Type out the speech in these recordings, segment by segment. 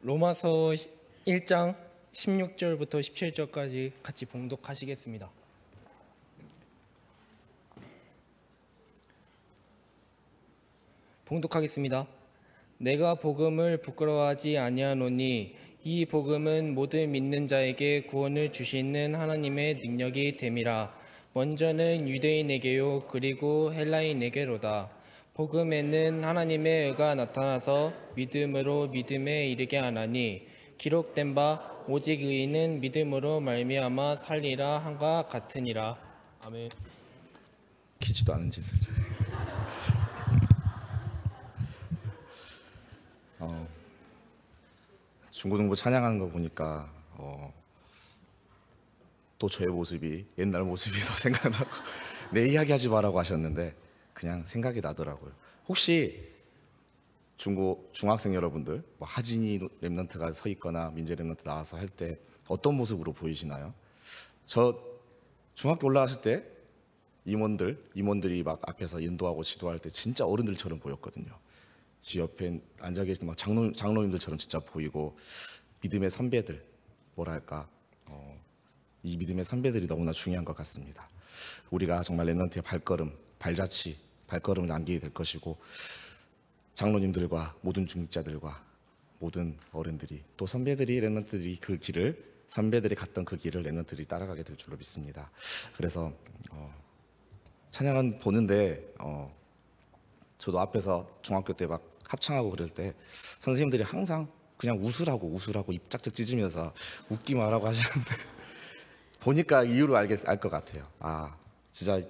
로마서 1장 16절부터 17절까지 같이 봉독하시겠습니다. 봉독하겠습니다. 내가 복음을 부끄러워하지 아니하노니 이 복음은 모든 믿는 자에게 구원을 주시는 하나님의 능력이 됨이라. 먼저는 유대인에게요 그리고 헬라인에게로다. 복음에는 하나님의 의가 나타나서 믿음으로 믿음에 이르게 하나니 기록된 바 오직 의인은 믿음으로 말미암아 살리라 한과 같으니라. 아멘. 기지도 않은 짓을. 중고등부 찬양하는 거 보니까 또 저의 모습이 옛날 모습이 더 생각나고 내 이야기 하지 마라고 하셨는데 그냥 생각이 나더라고요. 혹시 중학생 여러분들 하진이 랩런트가 서 있거나 민재 랩런트 나와서 할 때 어떤 모습으로 보이시나요? 저 중학교 올라갔을 때 임원들이 막 앞에서 인도하고 지도할 때 진짜 어른들처럼 보였거든요. 지 옆에 앉아 계신 막 장로님들처럼 진짜 보이고 믿음의 선배들 뭐랄까 이 믿음의 선배들이 너무나 중요한 것 같습니다. 우리가 정말 랩런트의 발걸음을 남기게 될 것이고 장로님들과 모든 중직자들과 모든 어른들이 또 선배들이 선배들이 갔던 그 길을 랩런트들이 따라가게 될 줄로 믿습니다. 그래서 찬양은 보는데 저도 앞에서 중학교 때 막 합창하고 그럴 때 선생님들이 항상 그냥 웃으라고 입 짝짝 찢으면서 웃기 마라고 하시는데 보니까 이유를 알 것 같아요. 진짜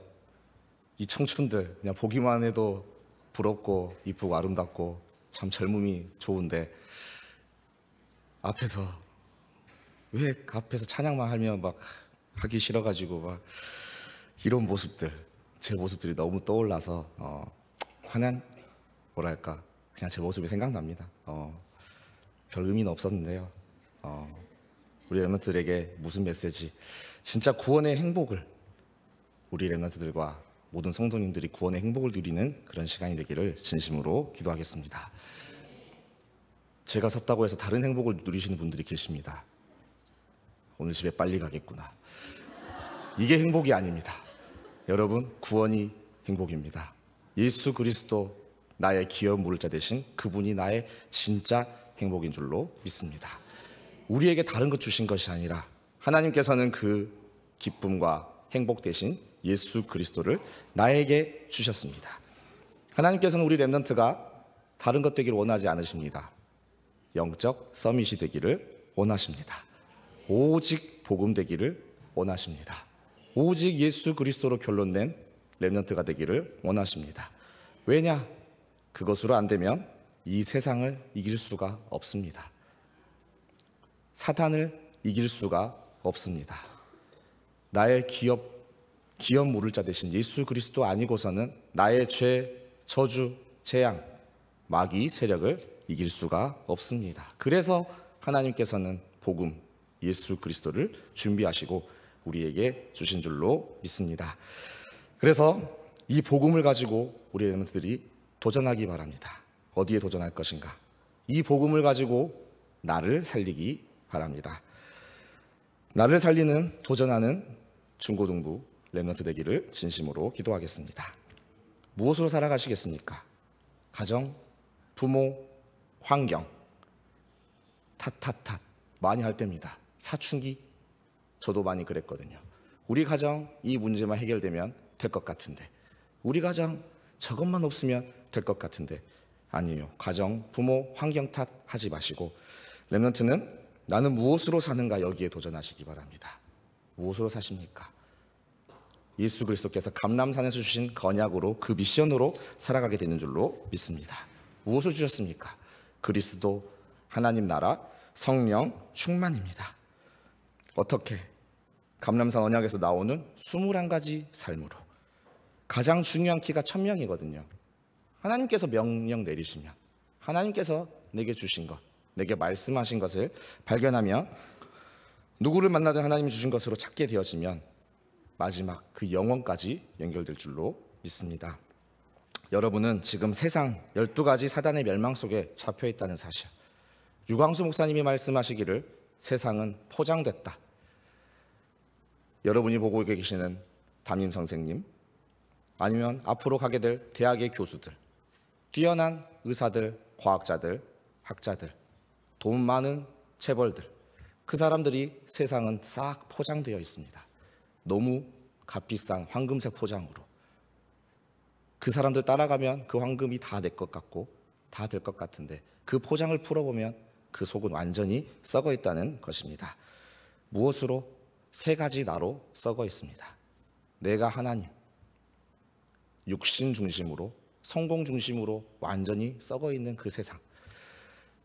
이 청춘들 그냥 보기만 해도 부럽고 이쁘고 아름답고 참 젊음이 좋은데 앞에서 찬양만 하면 막 하기 싫어가지고 막 이런 모습들 제 모습들이 너무 떠올라서 뭐랄까 그냥 제 모습이 생각납니다. 별 의미는 없었는데요. 우리 랩런트들에게 무슨 메시지? 진짜 구원의 행복을 우리 랩런트들과 모든 성도님들이 구원의 행복을 누리는 그런 시간이 되기를 진심으로 기도하겠습니다. 제가 섰다고 해서 다른 행복을 누리시는 분들이 계십니다. 오늘 집에 빨리 가겠구나. 이게 행복이 아닙니다. 여러분, 구원이 행복입니다. 예수 그리스도 나의 기업 물자 대신 그분이 나의 진짜 행복인 줄로 믿습니다. 우리에게 다른 것 주신 것이 아니라 하나님께서는 그 기쁨과 행복 대신 예수 그리스도를 나에게 주셨습니다. 하나님께서는 우리 랩런트가 다른 것 되기를 원하지 않으십니다. 영적 서밋이 되기를 원하십니다. 오직 복음 되기를 원하십니다. 오직 예수 그리스도로 결론낸 랩런트가 되기를 원하십니다. 왜냐? 그것으로 안 되면 이 세상을 이길 수가 없습니다. 사탄을 이길 수가 없습니다. 나의 기업 물을 자 대신 예수 그리스도 아니고서는 나의 죄, 저주, 재앙, 마귀 세력을 이길 수가 없습니다. 그래서 하나님께서는 복음, 예수 그리스도를 준비하시고 우리에게 주신 줄로 믿습니다. 그래서 이 복음을 가지고 우리 랩런트들이 도전하기 바랍니다. 어디에 도전할 것인가? 이 복음을 가지고 나를 살리기 바랍니다. 나를 살리는 도전하는 중고등부 랩런트 되기를 진심으로 기도하겠습니다. 무엇으로 살아가시겠습니까? 가정, 부모, 환경, 탓 많이 할 때입니다. 사춘기 저도 많이 그랬거든요. 우리 가정 이 문제만 해결되면 될 것 같은데 우리 가정 저것만 없으면 될 것 같은데 아니에요. 가정, 부모, 환경 탓 하지 마시고 랩런트는 나는 무엇으로 사는가 여기에 도전하시기 바랍니다. 무엇으로 사십니까? 예수 그리스도께서 감람산에서 주신 언약으로 그 미션으로 살아가게 되는 줄로 믿습니다. 무엇을 주셨습니까? 그리스도, 하나님 나라, 성령 충만입니다. 어떻게? 감람산 언약에서 나오는 21가지 삶으로 가장 중요한 키가 1000명이거든요. 하나님께서 명령 내리시면 하나님께서 내게 주신 것, 내게 말씀하신 것을 발견하며 누구를 만나든 하나님이 주신 것으로 찾게 되어지면 마지막 그 영원까지 연결될 줄로 믿습니다. 여러분은 지금 세상 12가지 사단의 멸망 속에 잡혀 있다는 사실, 유광수 목사님이 말씀하시기를 세상은 포장됐다. 여러분이 보고 계시는 담임 선생님, 아니면 앞으로 가게 될 대학의 교수들, 뛰어난 의사들, 과학자들, 학자들, 돈 많은 재벌들, 그 사람들이 세상은 싹 포장되어 있습니다. 너무 값비싼 황금색 포장으로. 그 사람들 따라가면 그 황금이 다 내 것 같고 다 될 것 같은데, 그 포장을 풀어보면 그 속은 완전히 썩어 있다는 것입니다. 무엇으로? 세 가지 나로 썩어 있습니다. 내가 하나님, 육신 중심으로, 성공 중심으로 완전히 썩어 있는 그 세상.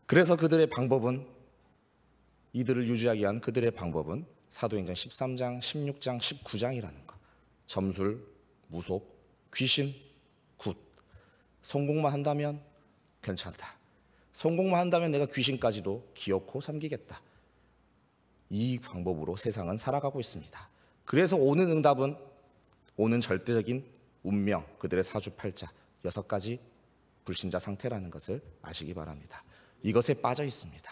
그래서 그들의 방법은, 이들을 유지하기 위한 그들의 방법은 사도행전 13장, 16장, 19장이라는 것. 점술, 무속, 귀신, 굿. 성공만 한다면 괜찮다. 성공만 한다면 내가 귀신까지도 기어코 섬기겠다. 이 방법으로 세상은 살아가고 있습니다. 그래서 오는 응답은, 오는 절대적인 운명, 그들의 사주팔자 6가지 불신자 상태라는 것을 아시기 바랍니다. 이것에 빠져 있습니다.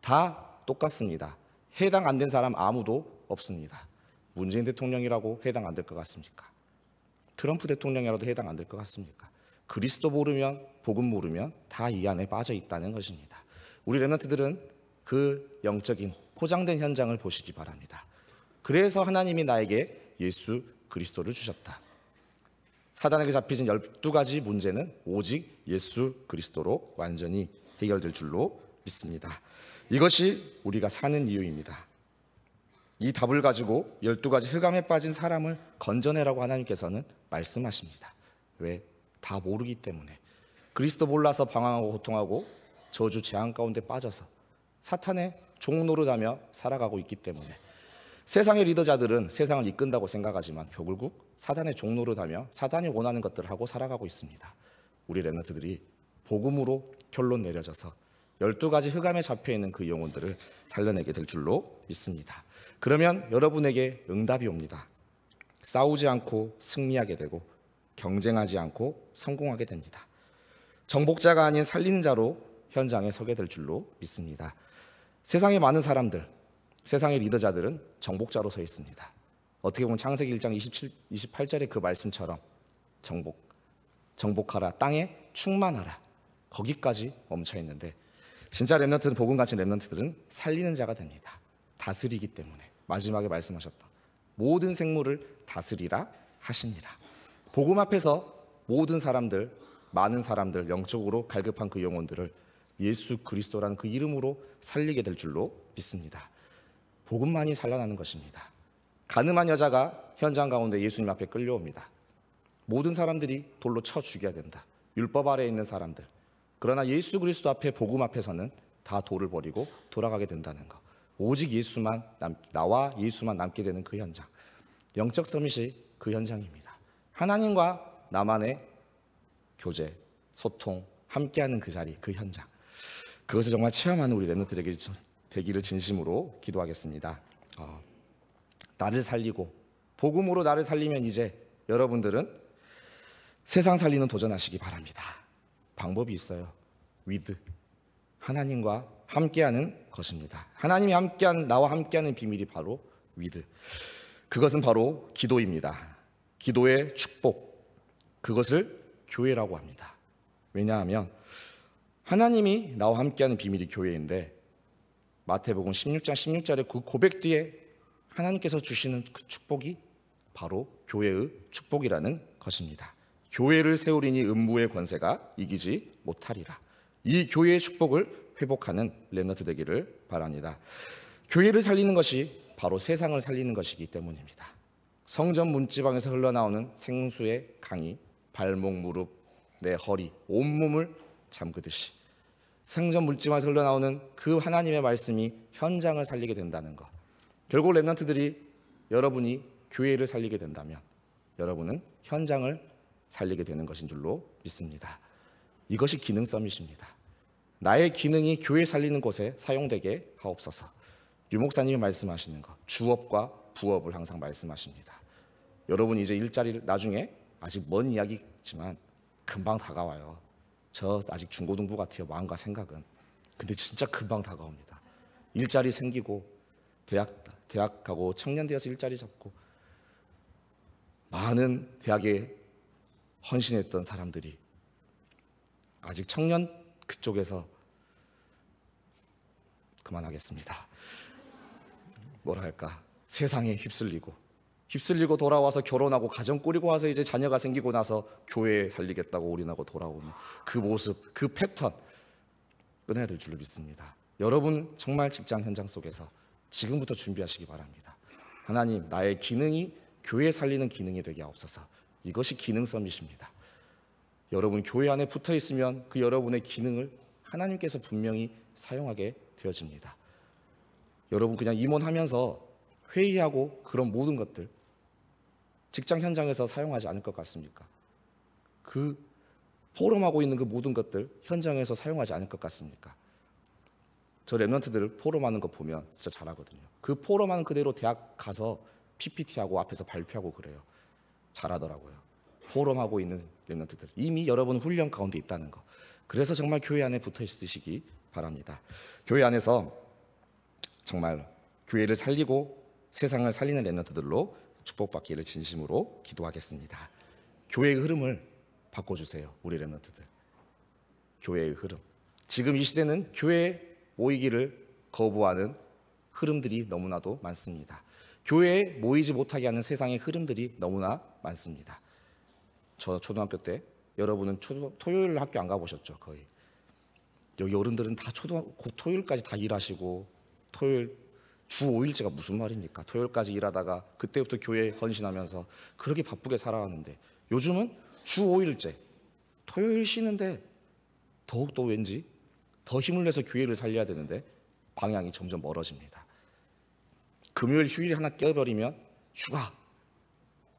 다 똑같습니다. 해당 안 된 사람 아무도 없습니다. 문재인 대통령이라고 해당 안 될 것 같습니까? 트럼프 대통령이라도 해당 안 될 것 같습니까? 그리스도 모르면, 복음 모르면 다 이 안에 빠져 있다는 것입니다. 우리 렘넌트들은 그 영적인 포장된 현장을 보시기 바랍니다. 그래서 하나님이 나에게 예수 그리스도를 주셨다. 사단에게 잡히진 12가지 문제는 오직 예수 그리스도로 완전히 해결될 줄로 믿습니다. 이것이 우리가 사는 이유입니다. 이 답을 가지고 12가지 흑암에 빠진 사람을 건져내라고 하나님께서는 말씀하십니다. 왜? 다 모르기 때문에. 그리스도 몰라서 방황하고 고통하고 저주 재앙 가운데 빠져서 사탄의 종노릇하며 살아가고 있기 때문에. 세상의 리더자들은 세상을 이끈다고 생각하지만 결국 사단의 종노릇하며 사단이 원하는 것들을 하고 살아가고 있습니다. 우리 렘넌트들이 복음으로 결론 내려져서 12가지 흑암에 잡혀있는 그 영혼들을 살려내게 될 줄로 믿습니다. 그러면 여러분에게 응답이 옵니다. 싸우지 않고 승리하게 되고 경쟁하지 않고 성공하게 됩니다. 정복자가 아닌 살리는 자로 현장에 서게 될 줄로 믿습니다. 세상의 많은 사람들, 세상의 리더자들은 정복자로 서 있습니다. 어떻게 보면 창세기 1장 28절의 그 말씀처럼 정복하라, 땅에 충만하라, 거기까지 멈춰 있는데, 진짜 렘넌트는, 복음 가진 렘넌트들은 살리는 자가 됩니다. 다스리기 때문에. 마지막에 말씀하셨던 모든 생물을 다스리라 하시니라. 복음 앞에서 모든 사람들, 많은 사람들, 영적으로 갈급한 그 영혼들을 예수 그리스도라는 그 이름으로 살리게 될 줄로 믿습니다. 복음만이 살려나는 것입니다. 가늠한 여자가 현장 가운데 예수님 앞에 끌려옵니다. 모든 사람들이 돌로 쳐 죽여야 된다. 율법 아래에 있는 사람들. 그러나 예수 그리스도 앞에, 복음 앞에서는 다 돌을 버리고 돌아가게 된다는 것. 오직 예수만 나와 예수만 남게 되는 그 현장. 영적 서밋이 그 현장입니다. 하나님과 나만의 교제, 소통, 함께하는 그 자리, 그 현장. 그것을 정말 체험하는 우리 렘넌트들에게 되기를 진심으로 기도하겠습니다. 나를 살리고 복음으로 나를 살리면 이제 여러분들은 세상 살리는 도전하시기 바랍니다. 방법이 있어요. with, 하나님과 함께하는 것입니다. 하나님이 나와 함께하는 비밀이 바로 with. 그것은 바로 기도입니다. 기도의 축복, 그것을 교회라고 합니다. 왜냐하면 하나님이 나와 함께하는 비밀이 교회인데, 마태복음 16장 16절의 그 고백 뒤에 하나님께서 주시는 그 축복이 바로 교회의 축복이라는 것입니다. 교회를 세우리니 음부의 권세가 이기지 못하리라. 이 교회의 축복을 회복하는 렘넌트 되기를 바랍니다. 교회를 살리는 것이 바로 세상을 살리는 것이기 때문입니다. 성전 문지방에서 흘러나오는 생수의 강이 발목, 무릎, 내 허리, 온몸을 잠그듯이 성전 문지방에서 흘러나오는 그 하나님의 말씀이 현장을 살리게 된다는 것. 결국 렘넌트들이, 여러분이 교회를 살리게 된다면 여러분은 현장을 살리게 되는 것인 줄로 믿습니다. 이것이 기능 서밋입니다. 나의 기능이 교회 살리는 곳에 사용되게 하옵소서. 유 목사님이 말씀하시는 것, 주업과 부업을 항상 말씀하십니다. 여러분 이제 일자리를, 나중에 아직 먼 이야기지만 금방 다가와요. 저 아직 중고등부 같아요. 마음과 생각은. 근데 진짜 금방 다가옵니다. 일자리 생기고 대학 가고 청년 되어서 일자리 잡고 많은 대학에 헌신했던 사람들이 아직 청년 그쪽에서 그만하겠습니다. 뭐라 할까? 세상에 휩쓸리고 돌아와서 결혼하고 가정 꾸리고 와서 이제 자녀가 생기고 나서 교회 살리겠다고 올인하고 돌아오는 그 모습, 그 패턴 끊어야 될 줄로 믿습니다. 여러분 정말 직장 현장 속에서 지금부터 준비하시기 바랍니다. 하나님, 나의 기능이 교회 살리는 기능이 되게 하옵소서. 이것이 기능섬이십니다. 여러분 교회 안에 붙어 있으면 그 여러분의 기능을 하나님께서 분명히 사용하게 되어집니다. 여러분 그냥 임원하면서 회의하고 그런 모든 것들 직장 현장에서 사용하지 않을 것 같습니까? 그 포럼하고 있는 그 모든 것들 현장에서 사용하지 않을 것 같습니까? 저 랩런트들 포럼하는 거 보면 진짜 잘하거든요. 그 포럼하는 그대로 대학 가서 PPT하고 앞에서 발표하고 그래요. 잘하더라고요. 포럼하고 있는 랩런트들 이미 여러분 훈련 가운데 있다는 거. 그래서 정말 교회 안에 붙어 있으시기 바랍니다. 교회 안에서 정말 교회를 살리고 세상을 살리는 랩런트들로 축복받기를 진심으로 기도하겠습니다. 교회의 흐름을 바꿔주세요. 우리 랩런트들. 교회의 흐름. 지금 이 시대는 교회에 모이기를 거부하는 흐름들이 너무나도 많습니다. 교회에 모이지 못하게 하는 세상의 흐름들이 너무나 많습니다. 저 초등학교 때 여러분은 토요일 학교 안 가보셨죠? 거의. 여기 어른들은 다 토요일까지 다 일하시고 토요일 주 5일제가 무슨 말입니까? 토요일까지 일하다가 그때부터 교회에 헌신하면서 그렇게 바쁘게 살아왔는데 요즘은 주 5일제 토요일 쉬는데 더욱더 왠지 더 힘을 내서 교회를 살려야 되는데 방향이 점점 멀어집니다. 금요일 휴일 하나 끼어버리면 휴가,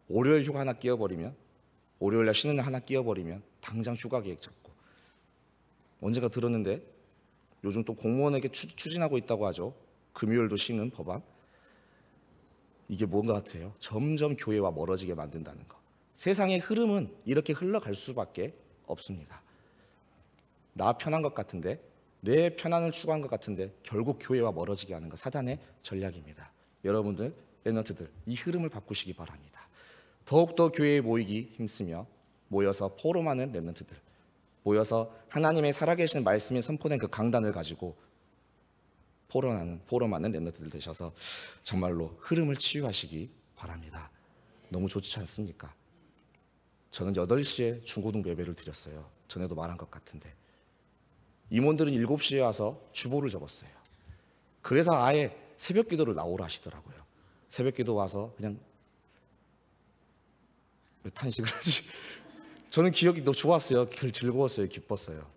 월요일 휴가 하나 끼어버리면 월요일날 쉬는 날 하나 끼어버리면 당장 휴가 계획 잡고 언제가 들었는데 요즘 또 공무원에게 추진하고 있다고 하죠. 금요일도 쉬는 법안. 이게 뭔가 같아요. 점점 교회와 멀어지게 만든다는 거. 세상의 흐름은 이렇게 흘러갈 수밖에 없습니다. 나 편한 것 같은데 내 편안을 추구한 것 같은데 결국 교회와 멀어지게 하는 거 사단의 전략입니다. 여러분들 랩런트들 이 흐름을 바꾸시기 바랍니다. 더욱더 교회에 모이기 힘쓰며 모여서 포럼하는 랩런트들 모여서 하나님의 살아계신 말씀이 선포된 그 강단을 가지고 포럼하는 랩런트들 되셔서 정말로 흐름을 치유하시기 바랍니다. 너무 좋지 않습니까? 저는 8시에 중고등 예배를 드렸어요. 전에도 말한 것 같은데 임원들은 7시에 와서 주보를 적었어요. 그래서 아예 새벽 기도를 나오라 하시더라고요. 새벽 기도 와서 그냥 왜 탄식을 하지? 저는 기억이 너무 좋았어요. 즐거웠어요. 기뻤어요.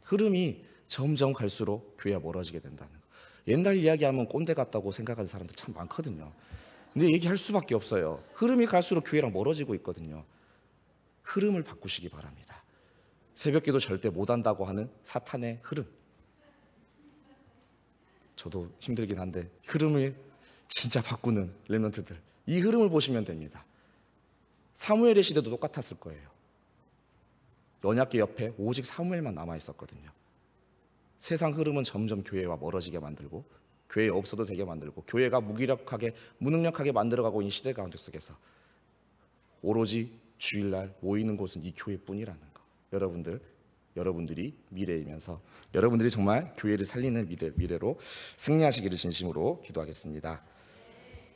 흐름이 점점 갈수록 교회가 멀어지게 된다는 거. 옛날 이야기하면 꼰대 같다고 생각하는 사람들 참 많거든요. 근데 얘기할 수밖에 없어요. 흐름이 갈수록 교회랑 멀어지고 있거든요. 흐름을 바꾸시기 바랍니다. 새벽기도 절대 못한다고 하는 사탄의 흐름. 저도 힘들긴 한데 흐름을 진짜 바꾸는 랩런트들. 이 흐름을 보시면 됩니다. 사무엘의 시대도 똑같았을 거예요. 언약궤 옆에 오직 사무엘만 남아 있었거든요. 세상 흐름은 점점 교회와 멀어지게 만들고 교회에 없어도 되게 만들고 교회가 무능력하게 만들어가고 있는 시대 가운데 속에서 오로지 주일날 모이는 곳은 이 교회뿐이라는 거. 여러분들이 미래이면서 여러분들이 정말 교회를 살리는 미래로 승리하시기를 진심으로 기도하겠습니다.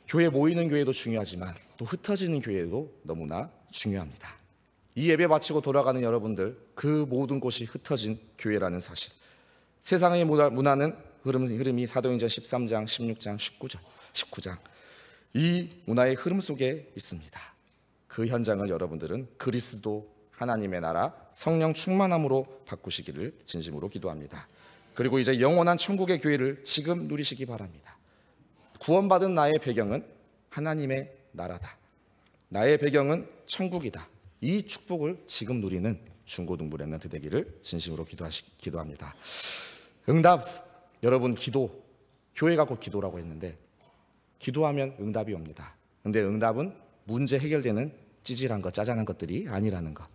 교회 모이는 교회도 중요하지만 또 흩어지는 교회도 너무나 중요합니다. 이 예배 마치고 돌아가는 여러분들 그 모든 곳이 흩어진 교회라는 사실. 세상의 문화는 흐름이 사도행전 13장, 16장, 19장 이 문화의 흐름 속에 있습니다. 그 현장을 여러분들은 그리스도 하나님의 나라 성령 충만함으로 바꾸시기를 진심으로 기도합니다. 그리고 이제 영원한 천국의 교회를 지금 누리시기 바랍니다. 구원받은 나의 배경은 하나님의 나라다. 나의 배경은 천국이다. 이 축복을 지금 누리는 중고등부 랩런트 되기를 진심으로 기도합니다. 응답, 여러분 기도, 교회가 곧 기도라고 했는데 기도하면 응답이 옵니다. 근데 응답은 문제 해결되는 찌질한 것, 짜잔한 것들이 아니라는 것.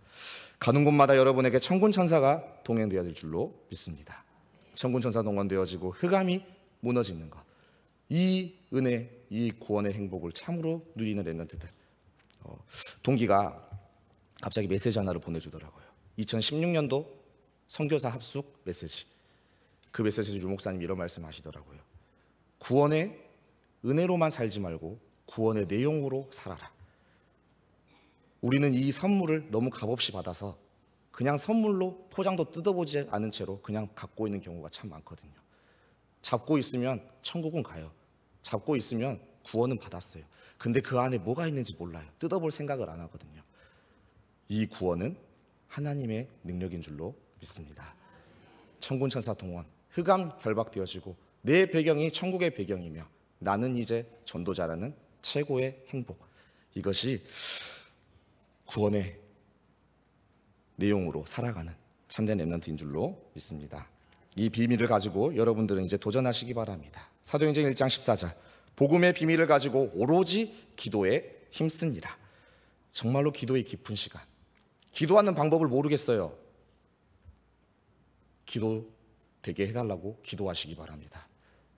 가는 곳마다 여러분에게 천군 천사가 동행되어야 될 줄로 믿습니다. 천군 천사 동원되어지고 흑암이 무너지는 것. 이 은혜, 이 구원의 행복을 참으로 누리는 렘넌트들. 동기가 갑자기 메시지 하나를 보내주더라고요. 2016년도 선교사 합숙 메시지. 그 메시지 유 목사님 이런 말씀하시더라고요. 구원의 은혜로만 살지 말고 구원의 내용으로 살아라. 우리는 이 선물을 너무 값없이 받아서 그냥 선물로 포장도 뜯어보지 않은 채로 그냥 갖고 있는 경우가 참 많거든요. 잡고 있으면 천국은 가요. 잡고 있으면 구원은 받았어요. 근데 그 안에 뭐가 있는지 몰라요. 뜯어볼 생각을 안 하거든요. 이 구원은 하나님의 능력인 줄로 믿습니다. 천군천사 동원, 흑암 결박되어지고 내 배경이 천국의 배경이며 나는 이제 전도자라는 최고의 행복. 이것이 구원의 내용으로 살아가는 참된 렘넌트인 줄로 믿습니다. 이 비밀을 가지고 여러분들은 이제 도전하시기 바랍니다. 사도행전 1장 14절 복음의 비밀을 가지고 오로지 기도에 힘쓰니라. 정말로 기도의 깊은 시간. 기도하는 방법을 모르겠어요. 기도 되게 해달라고 기도하시기 바랍니다.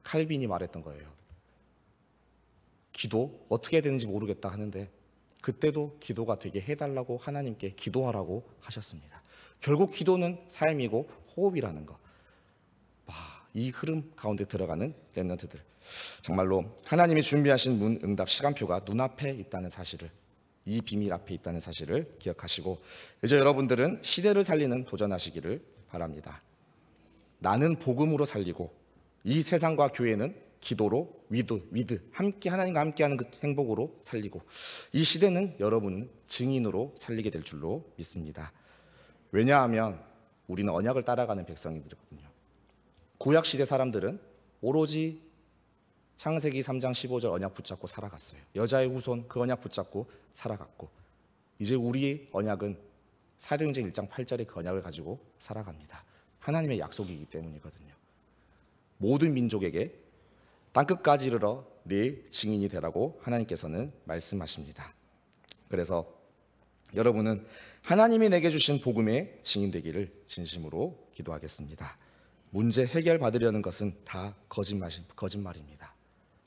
칼빈이 말했던 거예요. 기도 어떻게 해야 되는지 모르겠다 하는데 그때도 기도가 되게 해달라고 하나님께 기도하라고 하셨습니다. 결국 기도는 삶이고 호흡이라는 거. 이 흐름 가운데 들어가는 렘넌트들. 정말로 하나님이 준비하신 문 응답 시간표가 눈앞에 있다는 사실을, 이 비밀 앞에 있다는 사실을 기억하시고 이제 여러분들은 시대를 살리는 도전하시기를 바랍니다. 나는 복음으로 살리고 이 세상과 교회는 기도로 위드 함께 하나님과 함께하는 그 행복으로 살리고 이 시대는 여러분 증인으로 살리게 될 줄로 믿습니다. 왜냐하면 우리는 언약을 따라가는 백성이거든요. 구약 시대 사람들은 오로지 창세기 3장 15절 언약 붙잡고 살아갔어요. 여자의 후손 그 언약 붙잡고 살아갔고 이제 우리의 언약은 사도행전 1장 8절의 그 언약을 가지고 살아갑니다. 하나님의 약속이기 때문이거든요. 모든 민족에게 땅끝까지 이르러 네 증인이 되라고 하나님께서는 말씀하십니다. 그래서 여러분은 하나님이 내게 주신 복음의 증인 되기를 진심으로 기도하겠습니다. 문제 해결받으려는 것은 다 거짓말입니다.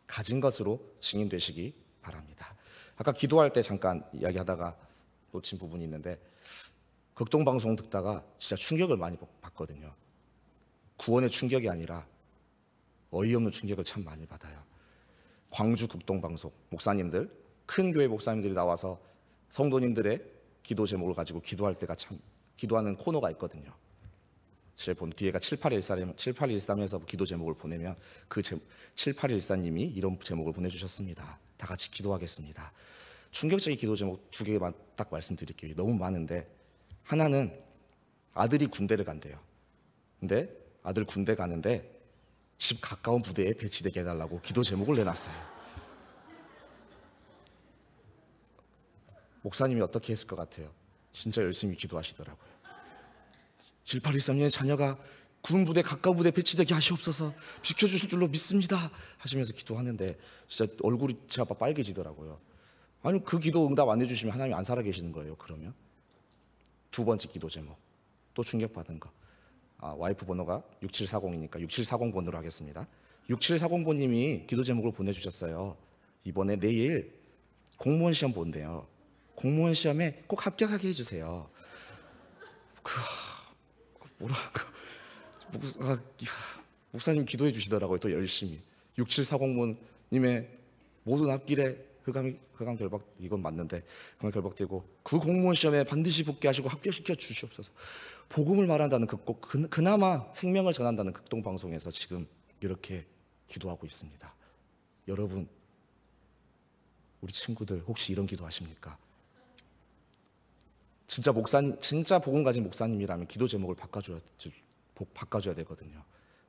가진 것으로 증인 되시기 바랍니다. 아까 기도할 때 잠깐 이야기하다가 놓친 부분이 있는데 극동방송 듣다가 진짜 충격을 많이 받거든요. 구원의 충격이 아니라 어이없는 충격을 참 많이 받아요. 광주 극동방송 목사님들, 큰 교회 목사님들이 나와서 성도님들의 기도 제목을 가지고 기도할 때가 참 기도하는 코너가 있거든요. 제 본 뒤에가 7813에서 기도 제목을 보내면 그 7814님이 이런 제목을 보내주셨습니다. 다 같이 기도하겠습니다. 충격적인 기도 제목 두 개만 딱 말씀드릴게요. 너무 많은데 하나는 아들이 군대를 간대요. 근데 아들 군대 가는데 집 가까운 부대에 배치되게 해달라고 기도 제목을 내놨어요. 목사님이 어떻게 했을 것 같아요? 진짜 열심히 기도하시더라고요. 7813년의 자녀가 군부대 가까운 부대에 배치되게 하시옵소서 지켜주실 줄로 믿습니다 하시면서 기도하는데 진짜 얼굴이 제 아빠 빨개지더라고요. 아니 그 기도 응답 안 해주시면 하나님이 안 살아계시는 거예요. 그러면 두 번째 기도 제목 또 충격받은 거. 와이프 번호가 6740이니까 6740번으로 하겠습니다. 6740번님이 기도 제목을 보내주셨어요. 이번에 내일 공무원 시험 본대요. 공무원 시험에 꼭 합격하게 해주세요. 목사님 기도해 주시더라고요. 또 열심히 6740번님의 모든 앞길에 흑암 결박 이건 맞는데 흑암 결박되고 그 공무원 시험에 반드시 붙게 하시고 합격시켜 주시옵소서. 복음을 말한다는 그나마 생명을 전한다는 극동방송에서 지금 이렇게 기도하고 있습니다. 여러분 우리 친구들 혹시 이런 기도하십니까? 진짜 목사님, 진짜 복음 가진 목사님이라면 기도 제목을 바꿔줘야 되거든요.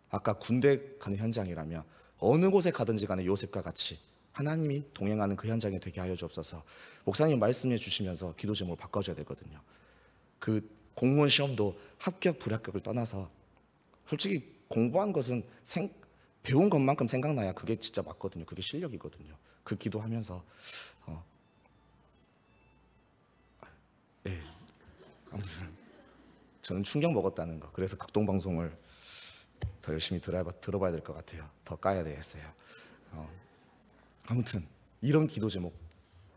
아까 군대 가는 현장이라면 어느 곳에 가든지 간에 요셉과 같이 하나님이 동행하는 그 현장에 되게 하여 주옵소서. 목사님 말씀해 주시면서 기도 제목을 바꿔줘야 되거든요. 그 공무원 시험도 합격 불합격을 떠나서 솔직히 공부한 것은 배운 것만큼 생각나야 그게 진짜 맞거든요. 그게 실력이거든요. 그 기도하면서 아무튼 저는 충격 먹었다는 거. 그래서 극동방송을 더 열심히 들어봐야 될 것 같아요. 더 까야 되겠어요. 아무튼 이런 기도 제목,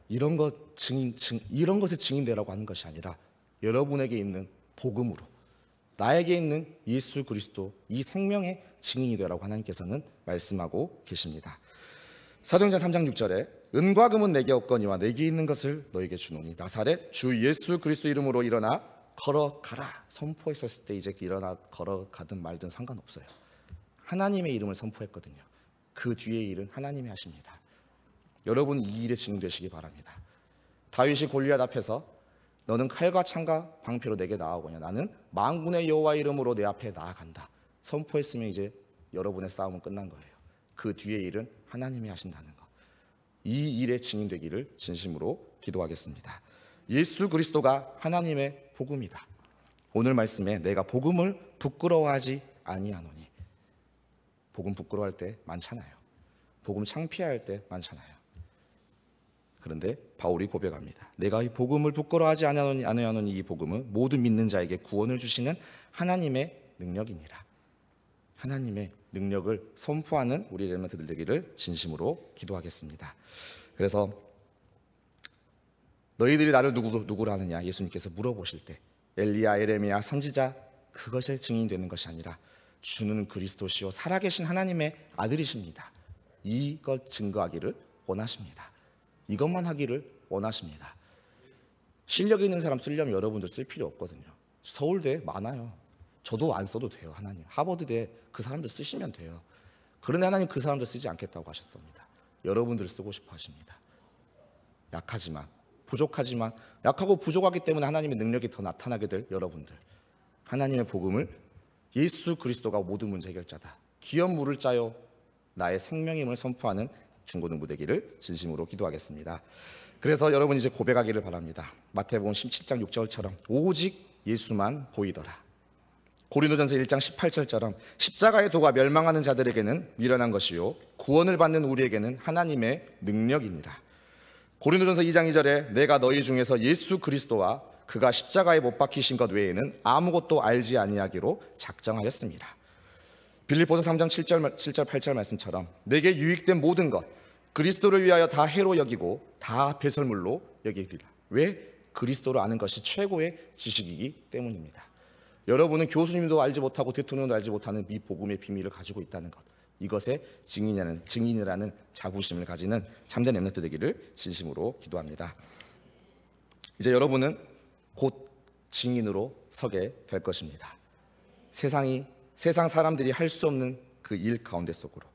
이런 것의 증인되라고 하는 것이 아니라 여러분에게 있는 복음으로 나에게 있는 예수 그리스도 이 생명의 증인이 되라고 하나님께서는 말씀하고 계십니다. 사도행전 3장 6절에 은과 금은 내게 없거니와 내게 있는 것을 너에게 주노니 나사렛 주 예수 그리스도 이름으로 일어나 걸어가라 선포했었을 때 이제 일어나 걸어가든 말든 상관없어요. 하나님의 이름을 선포했거든요. 그 뒤의 일은 하나님이 하십니다. 여러분 이 일에 증인되시기 바랍니다. 다윗이 골리앗 앞에서 너는 칼과 창과 방패로 내게 나아오거냐 나는 만군의 여호와 이름으로 내 앞에 나아간다 선포했으면 이제 여러분의 싸움은 끝난 거예요. 그 뒤의 일은 하나님이 하신다는 것, 이 일에 증인되기를 진심으로 기도하겠습니다. 예수 그리스도가 하나님의 복음이다. 오늘 말씀에 내가 복음을 부끄러워하지 아니하노니, 복음 부끄러워할 때 많잖아요. 복음 창피할 때 많잖아요. 그런데 바울이 고백합니다. 내가 이 복음을 부끄러워하지 아니하노니 이 복음은 모든 믿는 자에게 구원을 주시는 하나님의 능력이니라. 하나님의 능력을 선포하는 우리 렘넌트들 되기를 진심으로 기도하겠습니다. 그래서 너희들이 나를 누구로 하느냐 예수님께서 물어보실 때 엘리야, 에레미야, 선지자 그것에 증인되는 것이 아니라 주는 그리스도시요 살아계신 하나님의 아들이십니다. 이걸 증거하기를 원하십니다. 이것만 하기를 원하십니다. 실력 있는 사람 쓰려면 여러분들 쓸 필요 없거든요. 서울대 많아요. 저도 안 써도 돼요. 하나님 하버드대 그 사람들 쓰시면 돼요. 그런데 하나님 그 사람들 쓰지 않겠다고 하셨습니다. 여러분들 쓰고 싶어 하십니다. 약하지만 부족하지만 약하고 부족하기 때문에 하나님의 능력이 더 나타나게 될 여러분들, 하나님의 복음을 예수 그리스도가 모든 문제 해결자다, 기업 물을 짜요 나의 생명임을 선포하는 중고등부 되기를 진심으로 기도하겠습니다. 그래서 여러분 이제 고백하기를 바랍니다. 마태복음 17장 6절처럼 오직 예수만 보이더라. 고린도전서 1장 18절처럼 십자가의 도가 멸망하는 자들에게는 미련한 것이요 구원을 받는 우리에게는 하나님의 능력이니라. 고린도전서 2장 2절에 내가 너희 중에서 예수 그리스도와 그가 십자가에 못 박히신 것 외에는 아무것도 알지 아니하기로 작정하였습니다. 빌립보서 3장 7절 8절 말씀처럼 내게 유익된 모든 것 그리스도를 위하여 다 해로 여기고 다 배설물로 여기리라. 왜? 그리스도를 아는 것이 최고의 지식이기 때문입니다. 여러분은 교수님도 알지 못하고 대통령도 알지 못하는 이 복음의 비밀을 가지고 있다는 것, 이것에 증인이라는 자부심을 가지는 참된 렘넌트 되기를 진심으로 기도합니다. 이제 여러분은 곧 증인으로 서게 될 것입니다. 세상 사람들이 할 수 없는 그 일 가운데 속으로,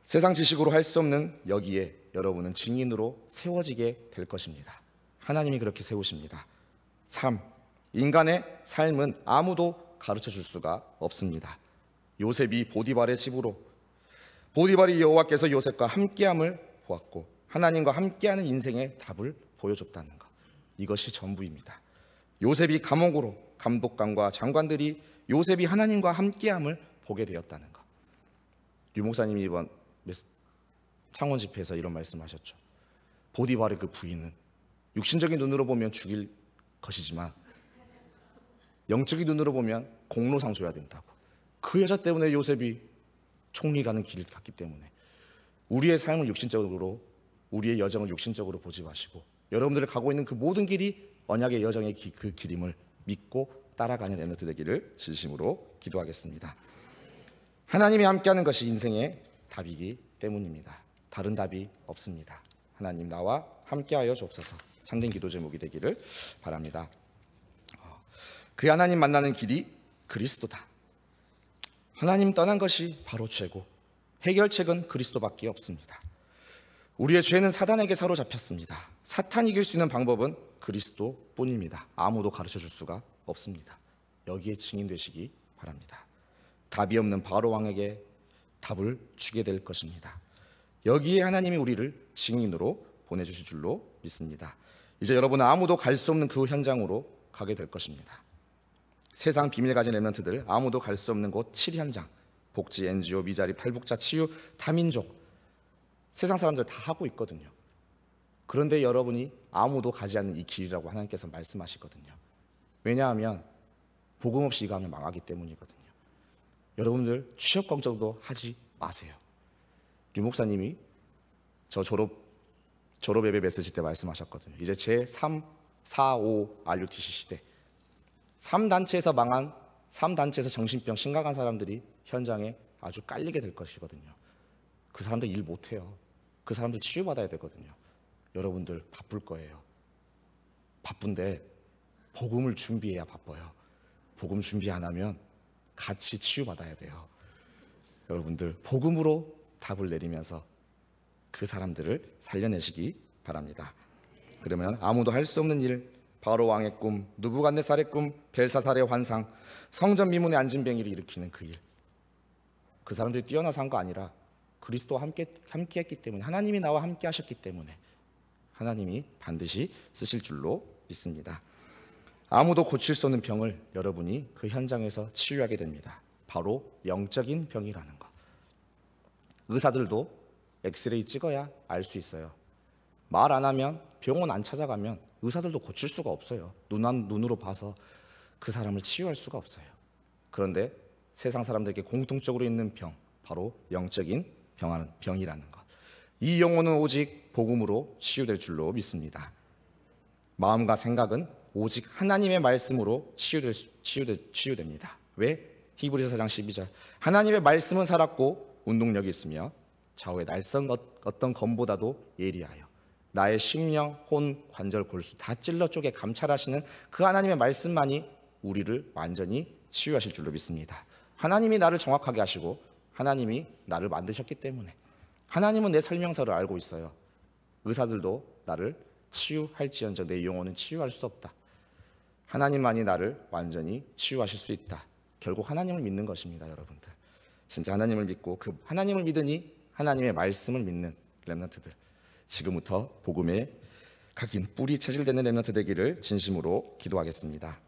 세상 지식으로 할 수 없는 여기에 여러분은 증인으로 세워지게 될 것입니다. 하나님이 그렇게 세우십니다. 3. 인간의 삶은 아무도 가르쳐 줄 수가 없습니다. 요셉이 보디발의 집으로, 보디발이 여호와께서 요셉과 함께함을 보았고 하나님과 함께하는 인생의 답을 보여줬다는 것, 이것이 전부입니다. 요셉이 감옥으로, 감독관과 장관들이 요셉이 하나님과 함께함을 보게 되었다는 것. 유 목사님이 이번 창원 집회에서 이런 말씀하셨죠. 보디발의 그 부인은 육신적인 눈으로 보면 죽일 것이지만 영적인 눈으로 보면 공로상 줘야 된다고. 그 여자 때문에 요셉이 총리 가는 길을 갔기 때문에 우리의 삶을 육신적으로, 우리의 여정을 육신적으로 보지 마시고 여러분들이 가고 있는 그 모든 길이 언약의 여정의 그 길임을 믿고 따라가는 렘넌트 되기를 진심으로 기도하겠습니다. 하나님이 함께하는 것이 인생의 답이기 때문입니다. 다른 답이 없습니다. 하나님 나와 함께하여 주옵소서. 참된 기도 제목이 되기를 바랍니다. 그 하나님 만나는 길이 그리스도다. 하나님 떠난 것이 바로 죄고 해결책은 그리스도밖에 없습니다. 우리의 죄는 사단에게 사로잡혔습니다. 사탄이 이길 수 있는 방법은 그리스도뿐입니다. 아무도 가르쳐 줄 수가 없습니다. 여기에 증인되시기 바랍니다. 답이 없는 바로 왕에게 답을 주게 될 것입니다. 여기에 하나님이 우리를 증인으로 보내주실 줄로 믿습니다. 이제 여러분은 아무도 갈 수 없는 그 현장으로 가게 될 것입니다. 세상 비밀 가진 렘넌트들, 아무도 갈 수 없는 곳 7현장, 복지, NGO, 미자립, 탈북자, 치유, 다민족, 세상 사람들 다 하고 있거든요. 그런데 여러분이 아무도 가지 않는 이 길이라고 하나님께서 말씀하시거든요. 왜냐하면 복음 없이 이거 하면 망하기 때문이거든요. 여러분들 취업 걱정도 하지 마세요. 류 목사님이 저 졸업 예배 메시지 때 말씀하셨거든요. 이제 제 3, 4, 5 RUTC 시대. 3단체에서 망한 3단체에서 정신병 심각한 사람들이 현장에 아주 깔리게 될 것이거든요. 그 사람들 일 못해요. 그 사람들 치유받아야 되거든요. 여러분들 바쁠 거예요. 바쁜데 복음을 준비해야 바빠요. 복음 준비 안 하면 같이 치유받아야 돼요. 여러분들 복음으로 답을 내리면서 그 사람들을 살려내시기 바랍니다. 그러면 아무도 할 수 없는 일, 바로 왕의 꿈, 느부갓네살의 꿈, 벨사살의 환상, 성전 미문의 안진뱅이를 일으키는 그 일. 그 사람들이 뛰어나서 한 거 아니라 그리스도와 함께 했기 때문에, 하나님이 나와 함께 하셨기 때문에 하나님이 반드시 쓰실 줄로 믿습니다. 아무도 고칠 수 없는 병을 여러분이 그 현장에서 치유하게 됩니다. 바로 영적인 병이라는 것. 의사들도 엑스레이 찍어야 알 수 있어요. 말 안 하면, 병원 안 찾아가면 의사들도 고칠 수가 없어요. 눈으로 봐서 그 사람을 치유할 수가 없어요. 그런데 세상 사람들에게 공통적으로 있는 병, 바로 영적인 병이라는 것. 이 영혼은 오직 복음으로 치유될 줄로 믿습니다. 마음과 생각은 오직 하나님의 말씀으로 치유됩니다. 왜? 히브리서 4장 12절. 하나님의 말씀은 살았고 운동력이 있으며 좌우의 날선 어떤 검보다도 예리하여 나의 심령, 혼, 관절, 골수 다 찔러 쪼개 감찰하시는 그 하나님의 말씀만이 우리를 완전히 치유하실 줄로 믿습니다. 하나님이 나를 정확하게 하시고 하나님이 나를 만드셨기 때문에, 하나님은 내 설명서를 알고 있어요. 의사들도 나를 치유할지언정 내 영혼은 치유할 수 없다. 하나님만이 나를 완전히 치유하실 수 있다. 결국 하나님을 믿는 것입니다, 여러분들. 진짜 하나님을 믿고 그 하나님을 믿으니 하나님의 말씀을 믿는 렘넌트들, 지금부터 복음에 각인 뿌리 체질되는 렘넌트 되기를 진심으로 기도하겠습니다.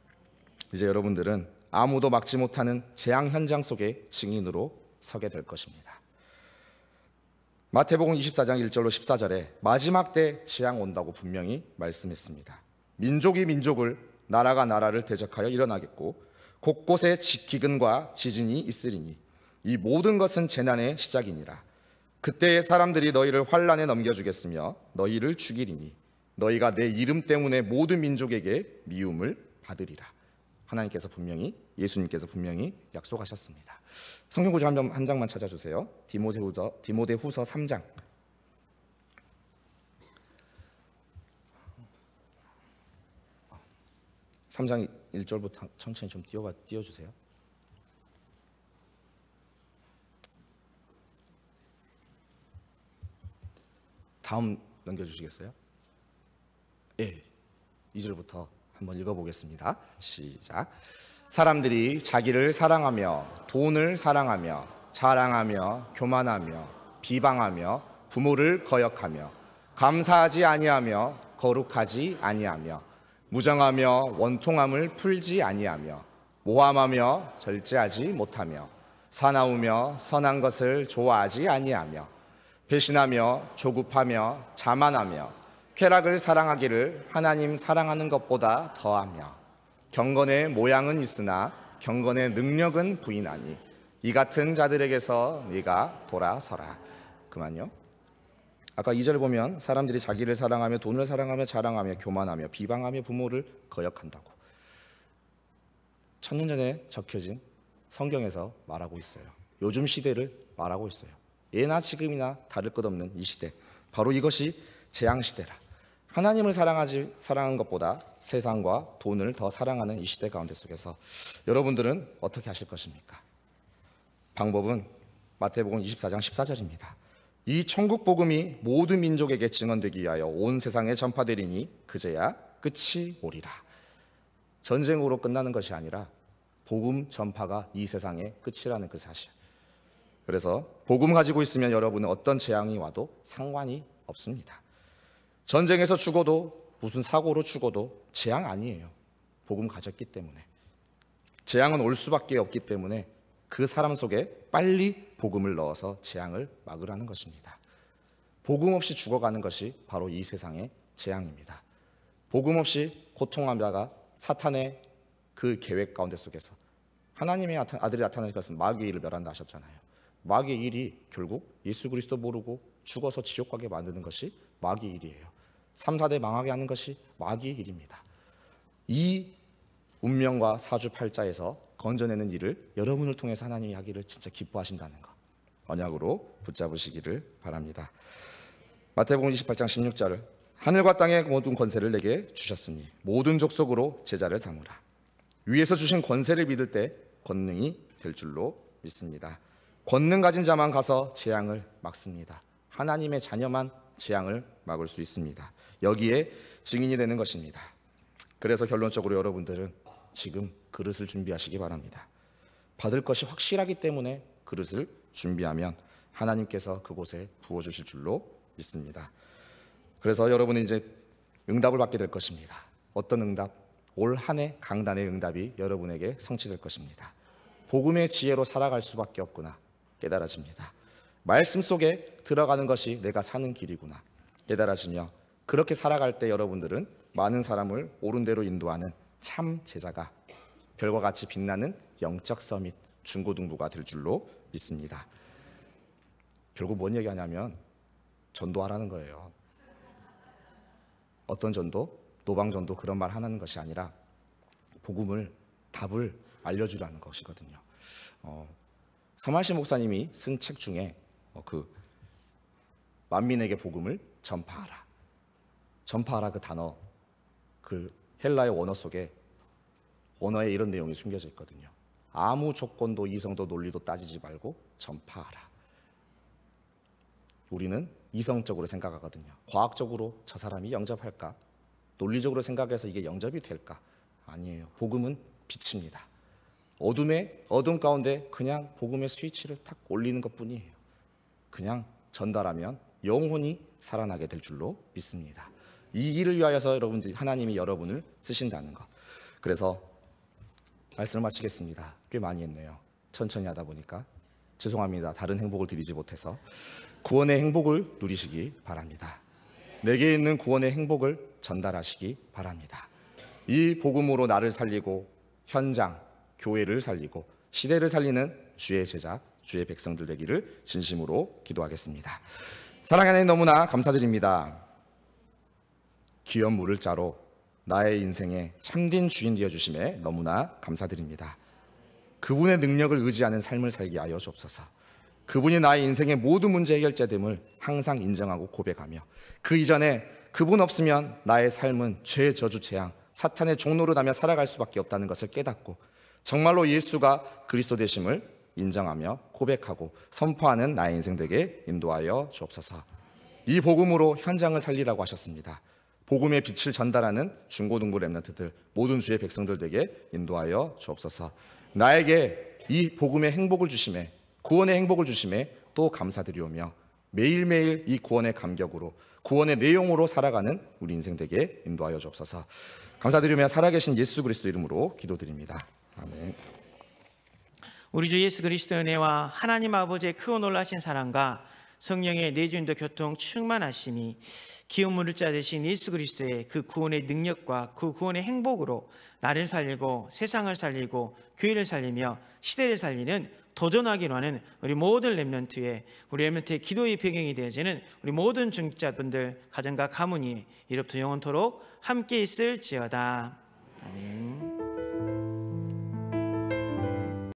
이제 여러분들은 아무도 막지 못하는 재앙 현장 속의 증인으로 서게 될 것입니다. 마태복음 24장 1절로 14절에 마지막 때 재앙 온다고 분명히 말씀했습니다. 민족이 민족을, 나라가 나라를 대적하여 일어나겠고 곳곳에 기근과 지진이 있으리니 이 모든 것은 재난의 시작이니라. 그때의 사람들이 너희를 환난에 넘겨주겠으며 너희를 죽이리니 너희가 내 이름 때문에 모든 민족에게 미움을 받으리라. 하나님께서 분명히, 예수님께서 분명히 약속하셨습니다. 성경 구절 한 장만 찾아주세요. 디모데후서 3장. 3장 1절부터 천천히 좀 띄워주세요. 다음 넘겨주시겠어요? 예, 2절부터 한번 읽어보겠습니다. 시작. 사람들이 자기를 사랑하며 돈을 사랑하며 자랑하며 교만하며 비방하며 부모를 거역하며 감사하지 아니하며 거룩하지 아니하며 무정하며 원통함을 풀지 아니하며 모함하며 절제하지 못하며 사나우며 선한 것을 좋아하지 아니하며 배신하며 조급하며 자만하며 쾌락을 사랑하기를 하나님 사랑하는 것보다 더하며 경건의 모양은 있으나 경건의 능력은 부인하니 이 같은 자들에게서 네가 돌아서라. 그만요. 아까 2절 보면 사람들이 자기를 사랑하며 돈을 사랑하며 자랑하며 교만하며 비방하며 부모를 거역한다고 1000년 전에 적혀진 성경에서 말하고 있어요. 요즘 시대를 말하고 있어요. 예나 지금이나 다를 것 없는 이 시대, 바로 이것이 재앙 시대라. 하나님을 사랑하는 것보다 세상과 돈을 더 사랑하는 이 시대 가운데 속에서 여러분들은 어떻게 하실 것입니까? 방법은 마태복음 24장 14절입니다. 이 천국 복음이 모든 민족에게 증언되기 위하여 온 세상에 전파되리니 그제야 끝이 오리라. 전쟁으로 끝나는 것이 아니라 복음 전파가 이 세상의 끝이라는 그 사실. 그래서 복음 가지고 있으면 여러분은 어떤 재앙이 와도 상관이 없습니다. 전쟁에서 죽어도 무슨 사고로 죽어도 재앙 아니에요. 복음 가졌기 때문에. 재앙은 올 수밖에 없기 때문에 그 사람 속에 빨리 복음을 넣어서 재앙을 막으라는 것입니다. 복음 없이 죽어가는 것이 바로 이 세상의 재앙입니다. 복음 없이 고통하다가 사탄의 그 계획 가운데 속에서 하나님의 아들이 나타나신 것은 마귀의 일을 멸한다 하셨잖아요. 마귀의 일이 결국 예수 그리스도 모르고 죽어서 지옥 가게 만드는 것이 마귀의 일이에요. 3, 4대 망하게 하는 것이 마귀의 일입니다. 이 운명과 사주팔자에서 건져내는 일을 여러분을 통해서 하나님이 하기를 진짜 기뻐하신다는 것, 언약으로 붙잡으시기를 바랍니다. 마태복음 28장 16절을 하늘과 땅의 모든 권세를 내게 주셨으니 모든 족속으로 제자를 삼으라. 위에서 주신 권세를 믿을 때 권능이 될 줄로 믿습니다. 권능 가진 자만 가서 재앙을 막습니다. 하나님의 자녀만 재앙을 막을 수 있습니다. 여기에 증인이 되는 것입니다. 그래서 결론적으로 여러분들은 지금 그릇을 준비하시기 바랍니다. 받을 것이 확실하기 때문에 그릇을 준비하면 하나님께서 그곳에 부어주실 줄로 믿습니다. 그래서 여러분은 이제 응답을 받게 될 것입니다. 어떤 응답? 올 한 해 강단의 응답이 여러분에게 성취될 것입니다. 복음의 지혜로 살아갈 수밖에 없구나 깨달아집니다. 말씀 속에 들어가는 것이 내가 사는 길이구나 깨달아지며 그렇게 살아갈 때 여러분들은 많은 사람을 옳은 대로 인도하는 참 제자가 별과 같이 빛나는 영적 서밋 중고등부가 될 줄로 믿습니다. 결국 뭔 얘기하냐면 전도하라는 거예요. 어떤 전도? 노방전도 그런 말 하는 것이 아니라 복음을 답을 알려주라는 것이거든요. 서만시 목사님이 쓴 책 중에 그 만민에게 복음을 전파하라. 전파하라 그 단어, 그 헬라의 원어 속에 원어에 이런 내용이 숨겨져 있거든요. 아무 조건도 이성도 논리도 따지지 말고 전파하라. 우리는 이성적으로 생각하거든요. 과학적으로 저 사람이 영접할까? 논리적으로 생각해서 이게 영접이 될까? 아니에요. 복음은 빛입니다. 어둠 가운데 그냥 복음의 스위치를 탁 올리는 것뿐이에요. 그냥 전달하면 영혼이 살아나게 될 줄로 믿습니다. 이 일을 위하여서 여러분들이 하나님이 여러분을 쓰신다는 것. 그래서 말씀을 마치겠습니다. 꽤 많이 했네요. 천천히 하다 보니까 죄송합니다. 다른 행복을 드리지 못해서 구원의 행복을 누리시기 바랍니다. 내게 있는 구원의 행복을 전달하시기 바랍니다. 이 복음으로 나를 살리고 현장, 교회를 살리고 시대를 살리는 주의 제자, 주의 백성들 되기를 진심으로 기도하겠습니다. 사랑하는 하나님 너무나 감사드립니다. 귀한 물을 자로 나의 인생의 참된 주인 되어주심에 너무나 감사드립니다. 그분의 능력을 의지하는 삶을 살게 하여 주옵소서. 그분이 나의 인생의 모든 문제 해결자됨을 항상 인정하고 고백하며 그 이전에 그분 없으면 나의 삶은 죄, 저주, 재앙, 사탄의 종로로 나며 살아갈 수밖에 없다는 것을 깨닫고 정말로 예수가 그리스도 되심을 인정하며 고백하고 선포하는 나의 인생 되게 인도하여 주옵소서. 이 복음으로 현장을 살리라고 하셨습니다. 복음의 빛을 전달하는 중고등부 렘넌트들 모든 주의 백성들 되게 인도하여 주옵소서. 나에게 이 복음의 행복을 주심에 구원의 행복을 주심에 또 감사드리오며 매일매일 이 구원의 감격으로 구원의 내용으로 살아가는 우리 인생 되게 인도하여 주옵소서. 감사드리며 살아계신 예수 그리스도 이름으로 기도드립니다. 아멘. 우리 주 예수 그리스도의 은혜와 하나님 아버지의 크고 놀라신 사랑과 성령의 내주인도 교통 충만하심이 기운 물을 자 되신 예수 그리스도의 그 구원의 능력과 그 구원의 행복으로 나를 살리고 세상을 살리고 교회를 살리며 시대를 살리는 도전하기로 하는 우리 모든 렘넌트의 우리 렘넌트의 기도의 배경이 되어지는 우리 모든 중직자분들 가정과 가문이 이로부터 영원토록 함께 있을지어다. 아멘.